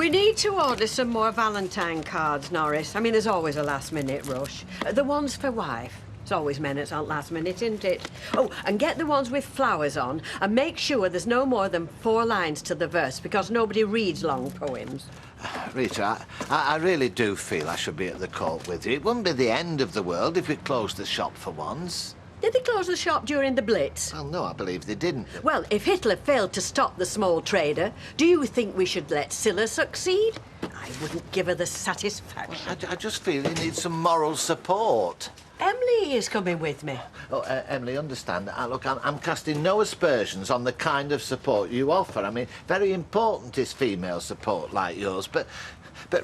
We need to order some more Valentine cards, Norris. I mean, there's always a last-minute rush. The ones for wife. It's always men that's on last minute, isn't it? Oh, and get the ones with flowers on, and make sure there's no more than 4 lines to the verse, because nobody reads long poems. Rita, I really do feel I should be at the court with you. It wouldn't be the end of the world if we closed the shop for once. Did they close the shop during the Blitz? Well, no, I believe they didn't. Well, if Hitler failed to stop the small trader, do you think we should let Scylla succeed? I wouldn't give her the satisfaction. I just feel you need some moral support. Emily is coming with me. Oh, Emily, understand. Look, I'm casting no aspersions on the kind of support you offer. I mean, very important is female support like yours, but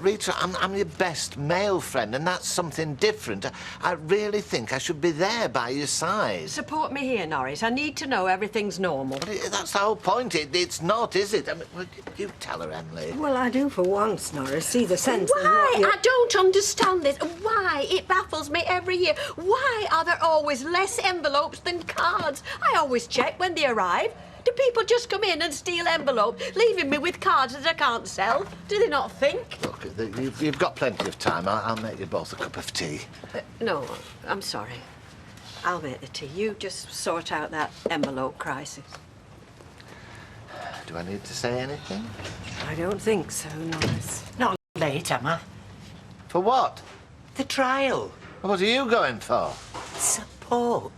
Rita, I'm your best male friend, and that's something different. I really think I should be there by your side. Support me here, Norris. I need to know everything's normal. But that's the whole point. It's not, is it? I mean, well, you tell her, Emily. Well, I do for once, Norris. See the sense. Why? I don't understand this. Why? It baffles me every year. Why are there always less envelopes than cards? I always check when they arrive. Do people just come in and steal envelopes, leaving me with cards that I can't sell? Do they not think? Look, you've got plenty of time. I'll make you both a cup of tea. No, I'm sorry. I'll make the tea. You just sort out that envelope crisis. Do I need to say anything? I don't think so, Norris. Not late, am I? For what? The trial. What are you going for? Support.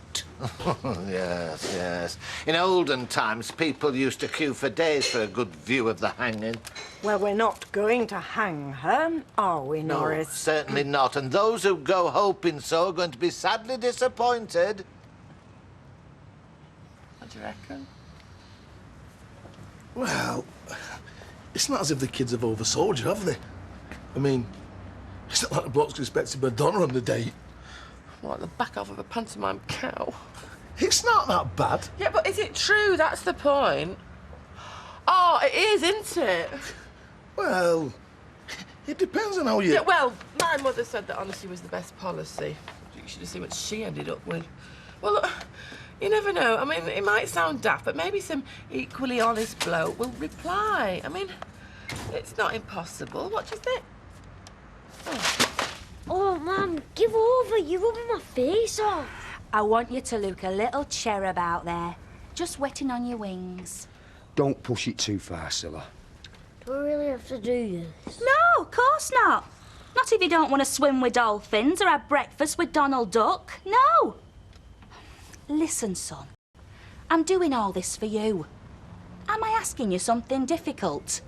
Yes, yes. In olden times, people used to queue for days for a good view of the hanging. Well, we're not going to hang her, are we, Norris? No, certainly not. And those who go hoping so are going to be sadly disappointed. What do you reckon? Well, it's not as if the kids have oversold you, have they? I mean, it's not like the bloke's expecting Madonna on the date. Like the back half of a pantomime cow. It's not that bad. Yeah, but is it true? That's the point. Oh, it is, isn't it? Well, it depends on how you... Yeah, well, my mother said that honesty was the best policy. You should have seen what she ended up with. Well, look, you never know. I mean, it might sound daft, but maybe some equally honest bloke will reply. I mean, it's not impossible. What do you think? Oh. Oh, Mum, give over. You're rubbing my face off. I want you to look a little cherub out there, just wetting on your wings. Don't push it too far, Scylla. Do I really have to do this? No, of course not. Not if you don't want to swim with dolphins or have breakfast with Donald Duck. No. Listen, son. I'm doing all this for you. Am I asking you something difficult?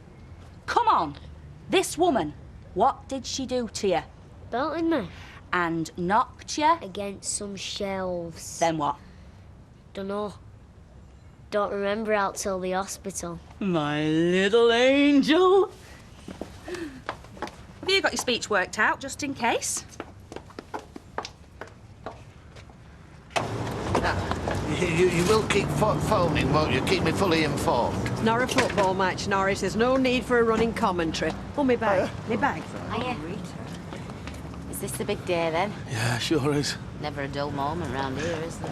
Come on. This woman, what did she do to you? Belted me. And knocked you? Against some shelves. Then what? Dunno. Don't remember out till the hospital. My little angel. Have you got your speech worked out, just in case? You will keep phoning, won't you? Keep me fully informed. Not a football match, Norris. There's no need for a running commentary. Oh, me bag. Me bag. Hiya. Is this the big day, then? Yeah, sure is. Never a dull moment round here, is there?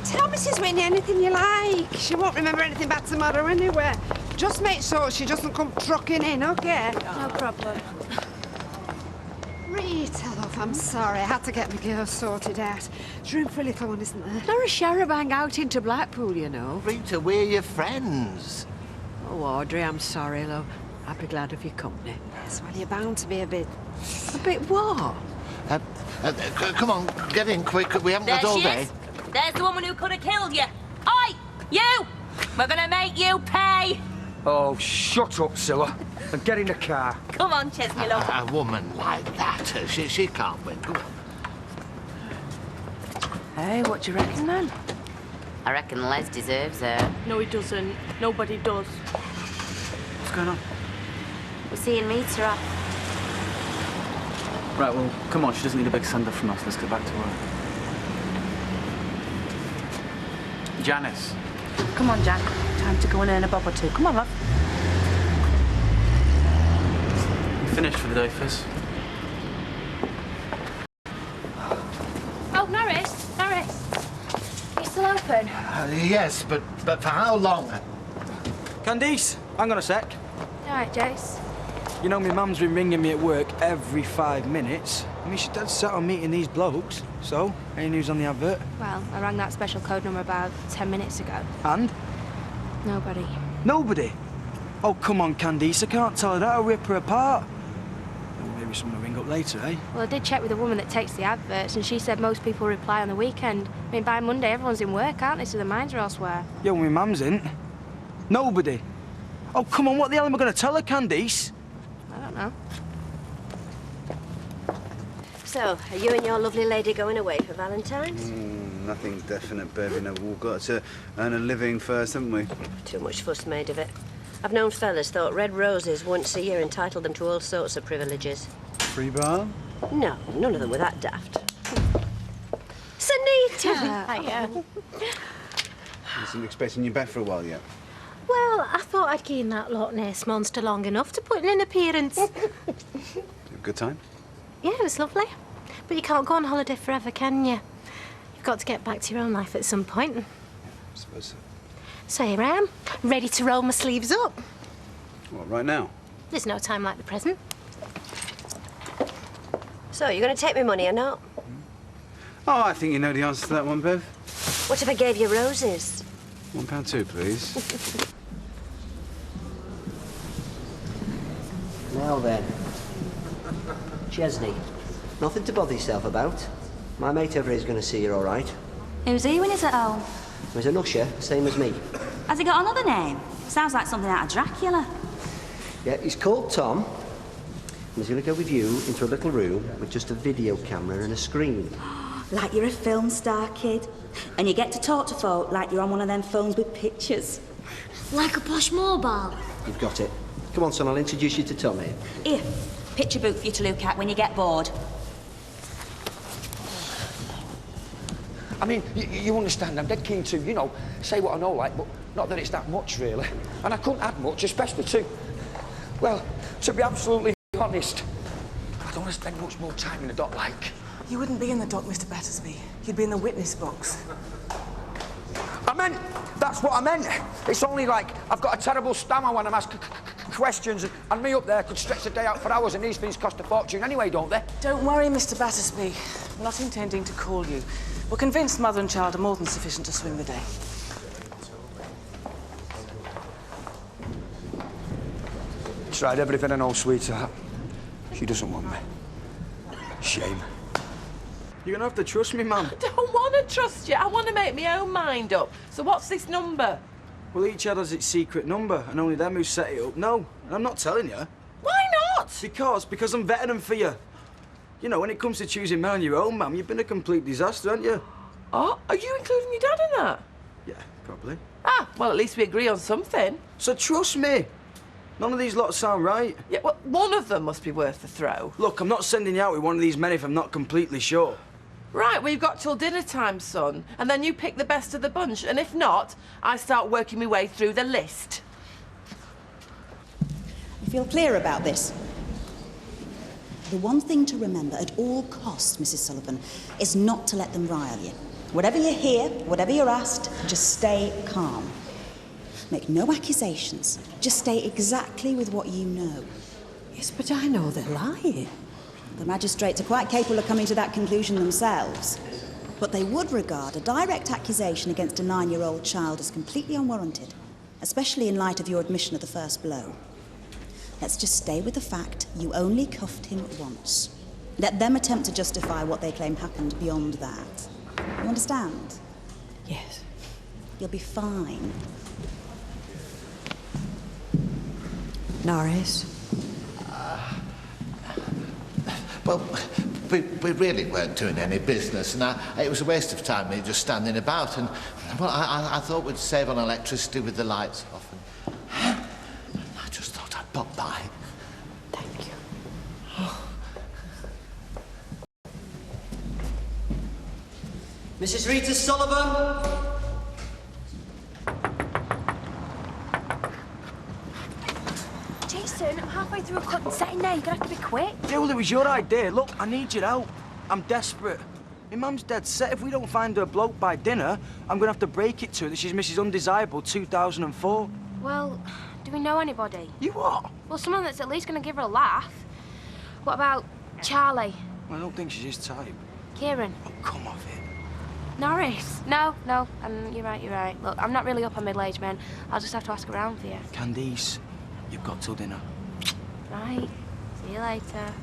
Tell Mrs. Whitney anything you like. She won't remember anything bad tomorrow anyway. Just make sure she doesn't come trucking in, OK? No problem. Rita, love, I'm sorry. I had to get my girl sorted out. There's room for a little one, isn't there? Not a Sharabang out into Blackpool, you know. Rita, we're your friends. Oh, Audrey, I'm sorry, love. I'd be glad of your company. Yes, well, you're bound to be a bit... A bit what? Come on, get in quick. We haven't got all day. There's the woman who could have killed you. Oi, you! We're gonna make you pay. Oh, shut up, Scylla, and get in the car. Come on, Chesney, love. A woman like that, she can't win. Come on. Hey, what do you reckon, then? I reckon Les deserves her. No, he doesn't. Nobody does. What's going on? We're seeing Rita off. Right, well, come on, she doesn't need a big sender from us. Let's get back to work. Janice. Come on, Jack. Time to go and earn a bob or two. Come on, love. You finished for the day, Fizz? Oh, Norris. You still open? Yes, but for how long? Candice, hang on a sec. All right, Jace. You know, my mum's been ringing me at work every 5 minutes. I mean, she's dead set on meeting these blokes. So, any news on the advert? Well, I rang that special code number about 10 minutes ago. And? Nobody. Nobody? Oh, come on, Candice, I can't tell her that. I'll rip her apart. Well, maybe someone will ring up later, eh? Well, I did check with the woman that takes the adverts, and she said most people reply on the weekend. I mean, by Monday, everyone's in work, aren't they? So their minds are elsewhere. Yeah, well, my mum's in. Nobody. Oh, come on, what the hell am I going to tell her, Candice? I don't know. So, are you and your lovely lady going away for Valentine's? Nothing's definite, Bev. You know, we've all got to earn a living first, haven't we? Too much fuss made of it. I've known fellas thought red roses once a year entitled them to all sorts of privileges. Free bar? No, none of them were that daft. Sunita! Hiya. Wasn't expecting you back for a while yet. Well, I thought I'd given that Loch Ness monster long enough to put in an appearance. Good time? Yeah, it was lovely. But you can't go on holiday forever, can you? You've got to get back to your own life at some point. I suppose so. So here I am, ready to roll my sleeves up. What, right now? There's no time like the present. So, you're going to take me money or not? Oh, I think you know the answer to that one, Bev. What if I gave you roses? £1.2, please. Now then. Chesney, nothing to bother yourself about. My mate over here is going to see you all right. Who's he when he's at home? He's an usher, same as me. Has he got another name? Sounds like something out of Dracula. Yeah, he's called Tom. And he's going to go with you into a little room with just a video camera and a screen. Like you're a film star, kid. And you get to talk to folk like you're on one of them phones with pictures. Like a posh mobile. You've got it. Come on, son, I'll introduce you to Tommy. Here, picture book for you to look at when you get bored. I mean, you understand, I'm dead keen to, you know, say what I know, like, but not that it's that much, really. And I couldn't add much, especially to, well, to be absolutely honest, I don't want to spend much more time in the dock, like. You wouldn't be in the dock, Mr. Battersby. You'd be in the witness box. That's what I meant. It's only like I've got a terrible stammer when I'm asked questions, and me up there could stretch the day out for hours, and these things cost a fortune anyway, don't they? Don't worry, Mr. Battersby. I'm not intending to call you. We're convinced mother and child are more than sufficient to swing the day. Tried everything I know, sweetheart. She doesn't want me. Shame. You're gonna have to trust me, Mum. I don't want to trust you. I want to make my own mind up. So what's this number? Well, each ad has its secret number, and only them who set it up know. And I'm not telling you. Why not? Because I'm vetting them for you. You know, when it comes to choosing men on your own, Mum, you've been a complete disaster, haven't you? Oh, are you including your dad in that? Yeah, probably. Ah, well, at least we agree on something. So trust me. None of these lots sound right. Yeah, well, one of them must be worth the throw. Look, I'm not sending you out with one of these men if I'm not completely sure. Right, we've got till dinner time, son. And then you pick the best of the bunch. And if not, I start working my way through the list. You feel clear about this? The one thing to remember at all costs, Mrs. Sullivan, is not to let them rile you. Whatever you hear, whatever you're asked, just stay calm. Make no accusations. Just stay exactly with what you know. Yes, but I know they're lying. The magistrates are quite capable of coming to that conclusion themselves. But they would regard a direct accusation against a 9-year-old child as completely unwarranted, especially in light of your admission of the first blow. Let's just stay with the fact you only cuffed him once. Let them attempt to justify what they claim happened beyond that. You understand? Yes. You'll be fine. Norris? Well, we really weren't doing any business, and it was a waste of time, me just standing about, and, well, I thought we'd save on electricity with the lights off, and I just thought I'd pop by. Thank you. Mrs. Rita Sullivan? Jason, I'm halfway through a cut and setting now. You're gonna have to be quick. Yeah, well, it was your idea. Look, I need your help. I'm desperate. My mum's dead set. If we don't find her bloke by dinner, I'm gonna have to break it to her that she's Mrs. Undesirable 2004. Well, do Do we know anybody? You what? Well, someone that's at least going to give her a laugh. What about Charlie? I don't think she's his type. Kieran? Oh, come off it. Norris? No. You're right. Look, I'm not really up on middle-aged men. I'll just have to ask around for you. Candice, you've got till dinner. Right. See you later.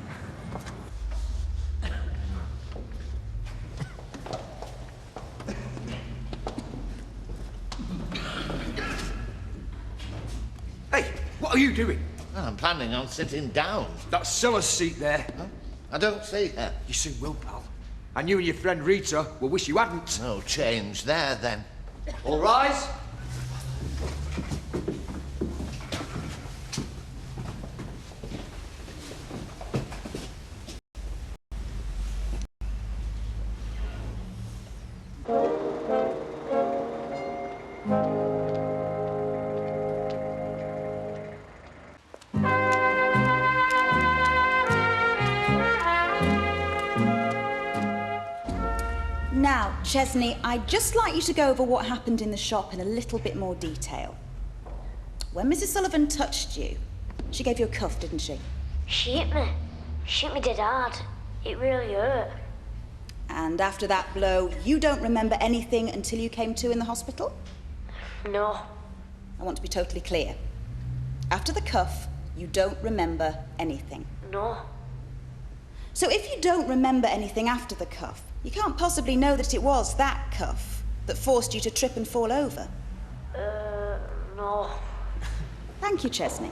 Hey, what are you doing? Well, I'm planning on sitting down. That cellar's seat there. Huh? I don't see her. You soon will, pal. And you and your friend Rita will wish you hadn't. No change there, then. All rise. Now, Chesney, I'd just like you to go over what happened in the shop in a little bit more detail. When Mrs. Sullivan touched you, she gave you a cuff, didn't she? She hit me. She hit me dead hard. It really hurt. And after that blow, you don't remember anything until you came to in the hospital? No. I want to be totally clear. After the cuff, you don't remember anything. No. So if you don't remember anything after the cuff, you can't possibly know that it was that cuff that forced you to trip and fall over. No. Thank you, Chesney.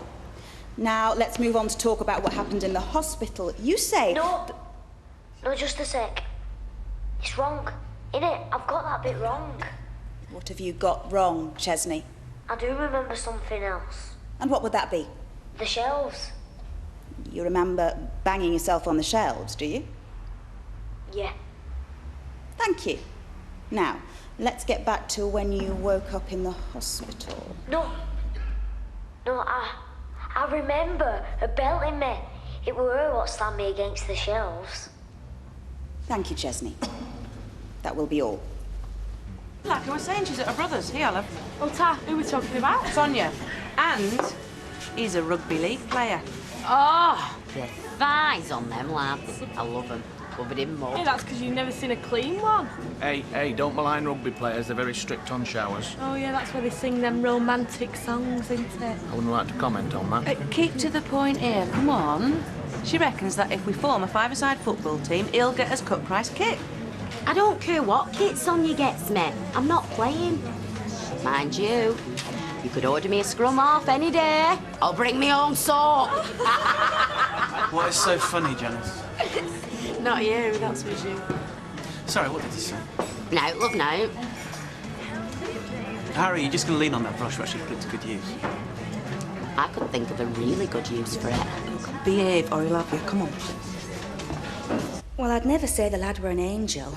Now, let's move on to talk about what happened in the hospital. You say... No. No, just a sec. It's wrong, innit? I've got that bit wrong. What have you got wrong, Chesney? I do remember something else. And what would that be? The shelves. You remember banging yourself on the shelves, do you? Yeah. Thank you. Now, let's get back to when you woke up in the hospital. No, I remember her belting me. It were her what slammed me against the shelves. Thank you, Chesney. That will be all. Like I was saying, she's at her brother's. Here, love. Well, Ta, who are we talking about? Sonia. And he's a rugby league player. Oh, the thighs on them lads. I love them. Covered in mud. Hey, that's because you've never seen a clean one. Hey, don't malign rugby players. They're very strict on showers. Oh, yeah, that's where they sing them romantic songs, isn't it? I wouldn't like to comment on that. Keep to the point here. Come on. She reckons that if we form a five-a-side football team, he'll get us cut-price kit. I don't care what kit Sonia gets me. I'm not playing. Mind you, you could order me a scrum half any day. I'll bring me own sock. What is so funny, Janice? Not you, that's was you. Sorry, what did you say? No, love, no. Harry, you're just going to lean on that brush or actually put it to good use? I could think of a really good use for it. Behave or he'll have you. Come on. Well, I'd never say the lad were an angel.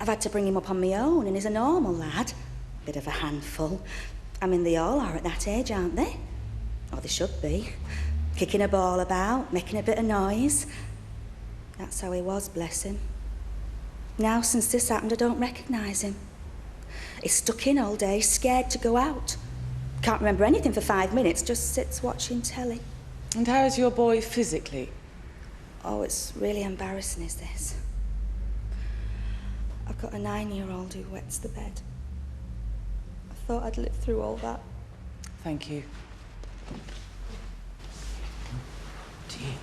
I've had to bring him up on my own, and he's a normal lad. Bit of a handful. I mean, they all are at that age, aren't they? Or they should be. Kicking a ball about, making a bit of noise. That's how he was, bless him. Now, since this happened, I don't recognise him. He's stuck in all day, scared to go out. Can't remember anything for 5 minutes, just sits watching telly. And how is your boy physically? Oh, it's really embarrassing, is this? I've got a 9-year-old who wets the bed. I thought I'd lived through all that. Thank you. Dear,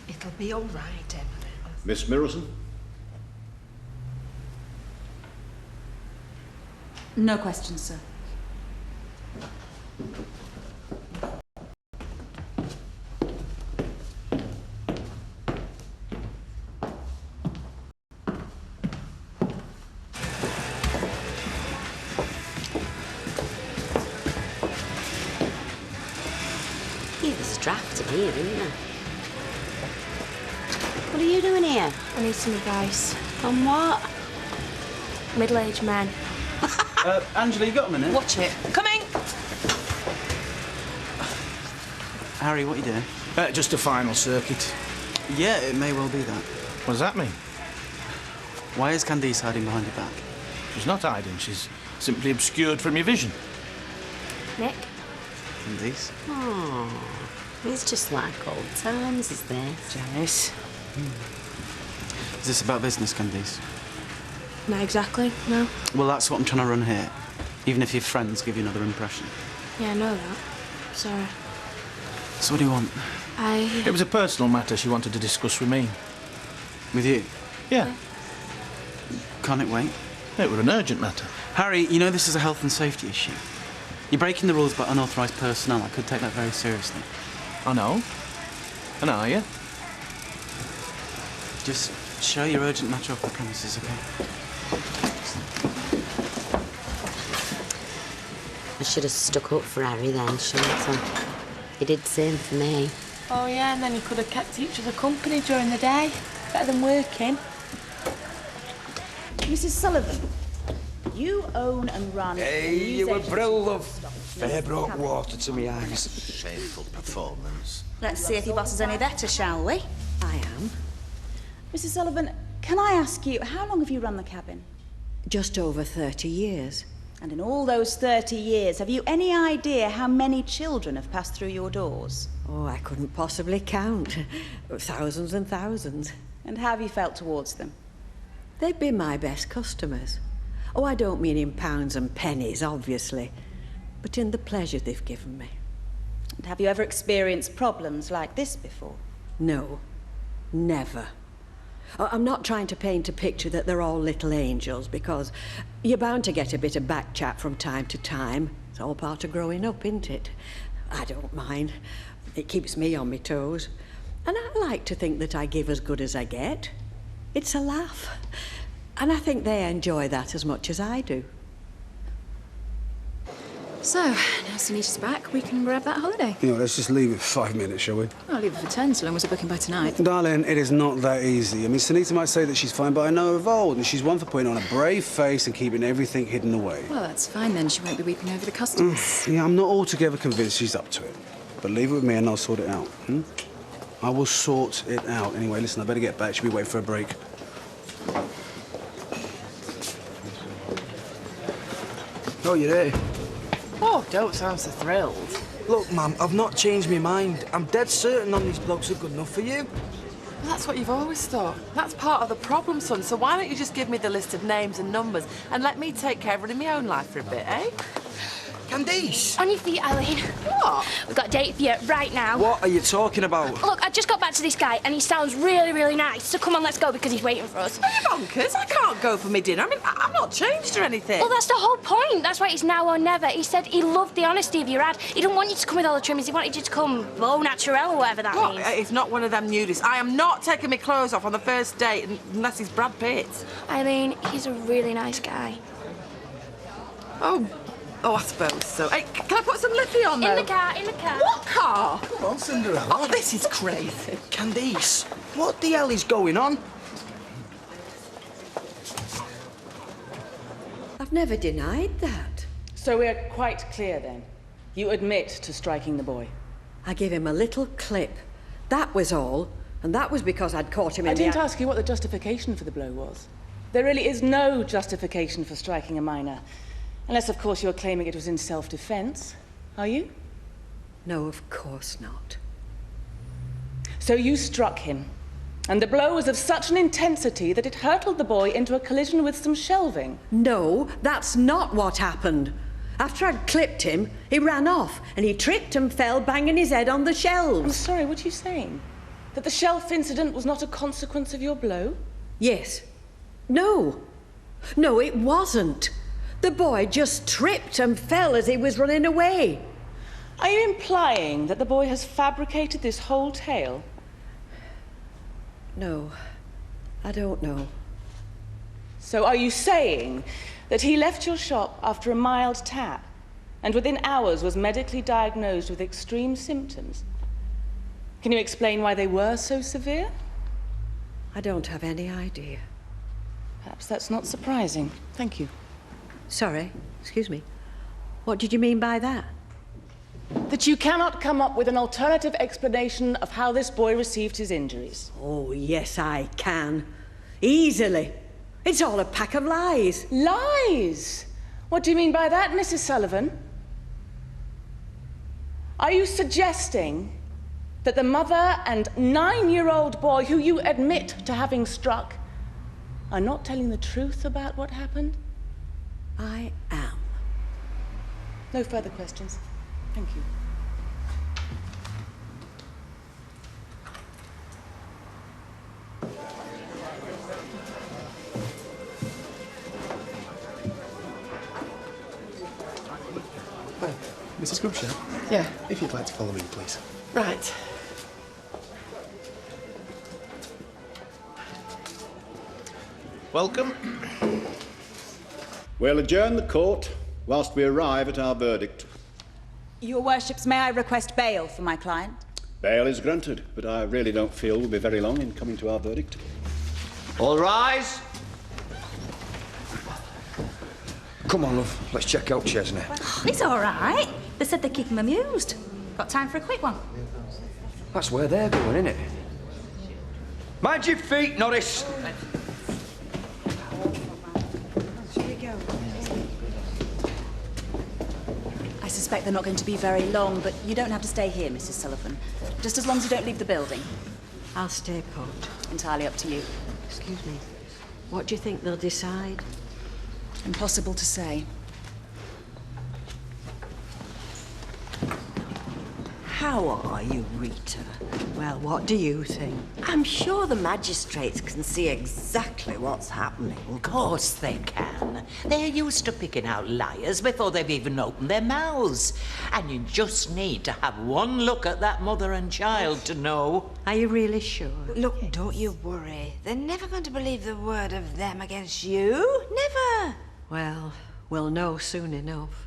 it'll be all right, Emily. Miss Mirrison? No questions, sir. There's drafty here, isn't there? What are you doing here? I need some advice. On what? Middle-aged men. Angela, you got a minute? Watch it. Coming! Harry, what are you doing? Just a final circuit. Yeah, it may well be that. What does that mean? Why is Candice hiding behind your back? She's not hiding. She's simply obscured from your vision. Nick? Candice. Oh, it's just like old times, is this? Jealous. Is this about business, Candice? Not exactly, no. Well, that's what I'm trying to run here. Even if your friends give you another impression. Yeah, I know that. Sorry. So what do you want? It was a personal matter she wanted to discuss with me. With you? Yeah. Can't it wait? It was an urgent matter. Harry, you know this is a health and safety issue. You're breaking the rules by unauthorised personnel. I could take that very seriously. I know. And are you? Just show your urgent matter off the premises, OK? I should have stuck up for Harry then, shouldn't I? He did the same for me. Oh, yeah, and then you could have kept each other company during the day. Better than working. Mrs. Sullivan, you own and run... Hey, you were brill, love. Fair brought water to me eyes. Shameful performance. Let's see if your boss is any better, shall we? I am. Mrs. Sullivan, can I ask you, how long have you run the cabin? Just over 30 years. And in all those 30 years, have you any idea how many children have passed through your doors? Oh, I couldn't possibly count. Thousands and thousands. And how have you felt towards them? They've been my best customers. Oh, I don't mean in pounds and pennies, obviously, but in the pleasure they've given me. And have you ever experienced problems like this before? No, never. I'm not trying to paint a picture that they're all little angels, because you're bound to get a bit of backchat from time to time. It's all part of growing up, isn't it? I don't mind. It keeps me on my toes. And I like to think that I give as good as I get. It's a laugh. And I think they enjoy that as much as I do. So, now Sunita's back, we can grab that holiday. You know, let's just leave it for 5 minutes, shall we? I'll leave it for 10, so long as we're booking by tonight. Darling, it is not that easy. I mean, Sunita might say that she's fine, but I know her of old, and she's one for putting on a brave face and keeping everything hidden away. Well, that's fine then. She won't be weeping over the customs. Yeah, I'm not altogether convinced she's up to it. But leave it with me and I'll sort it out, I will sort it out. Anyway, listen, I better get back. She'll be waiting for a break. Oh, you're here. Oh, don't sound so thrilled. Look, Mum, I've not changed my mind. I'm dead certain none of these blokes are good enough for you. Well, that's what you've always thought. That's part of the problem, son. So why don't you just give me the list of names and numbers and let me take care of it in my own life for a bit, eh? Candice! On your feet, Eileen. What? We've got a date for you right now. What are you talking about? Look, I just got back to this guy and he sounds really, really nice. So come on, let's go because he's waiting for us. Are you bonkers? I can't go for me dinner. I mean, I'm not changed or anything. Well, that's the whole point. That's why it's now or never. He said he loved the honesty of your ad. He didn't want you to come with all the trimmings. He wanted you to come au naturel or whatever that means. He's not one of them nudists. I am not taking my clothes off on the first date unless he's Brad Pitt. Eileen, he's a really nice guy. Oh, I suppose so. Hey, can I put some lippy on, though? In the car. What car? Come on, Cinderella. Oh, this is crazy. Candice, what the hell is going on? I've never denied that. So we're quite clear, then. You admit to striking the boy. I gave him a little clip. That was all. And that was because I'd caught him in I didn't ask you what the justification for the blow was. There really is no justification for striking a minor. Unless, of course, you're claiming it was in self-defense. Are you? No, of course not. So you struck him. And the blow was of such an intensity that it hurtled the boy into a collision with some shelving. No, that's not what happened. After I'd clipped him, he ran off and he tripped and fell, banging his head on the shelves. I'm sorry, what are you saying? That the shelf incident was not a consequence of your blow? Yes. No. No, it wasn't. The boy just tripped and fell as he was running away. Are you implying that the boy has fabricated this whole tale? No, I don't know. So are you saying that he left your shop after a mild tap and within hours was medically diagnosed with extreme symptoms? Can you explain why they were so severe? I don't have any idea. Perhaps that's not surprising. Thank you. Sorry, excuse me. What did you mean by that? That you cannot come up with an alternative explanation of how this boy received his injuries. Oh, yes, I can. Easily. It's all a pack of lies. Lies? What do you mean by that, Mrs. Sullivan? Are you suggesting that the mother and 9-year-old boy who you admit to having struck are not telling the truth about what happened? I am. No further questions. Thank you. Mrs. Grubshaw? Yeah? If you'd like to follow me, please. Right. Welcome. We'll adjourn the court whilst we arrive at our verdict. Your worships, may I request bail for my client? Bail is granted, but I really don't feel we'll be very long in coming to our verdict. All rise. Come on, love. Let's check out Chesney. He's all right. They said they'd keep him amused. Got time for a quick one? That's where they're going, isn't it? Mind your feet, Norris. I suspect they're not going to be very long, but you don't have to stay here, Mrs. Sullivan. Just as long as you don't leave the building. I'll stay put. Entirely up to you. Excuse me. What do you think they'll decide? Impossible to say. How are you, Rita? Well, what do you think? I'm sure the magistrates can see exactly what's happening. Of course they can. They're used to picking out liars before they've even opened their mouths. And you just need to have one look at that mother and child to know. Are you really sure? Look, don't you worry. They're never going to believe the word of them against you. Never. Well, we'll know soon enough.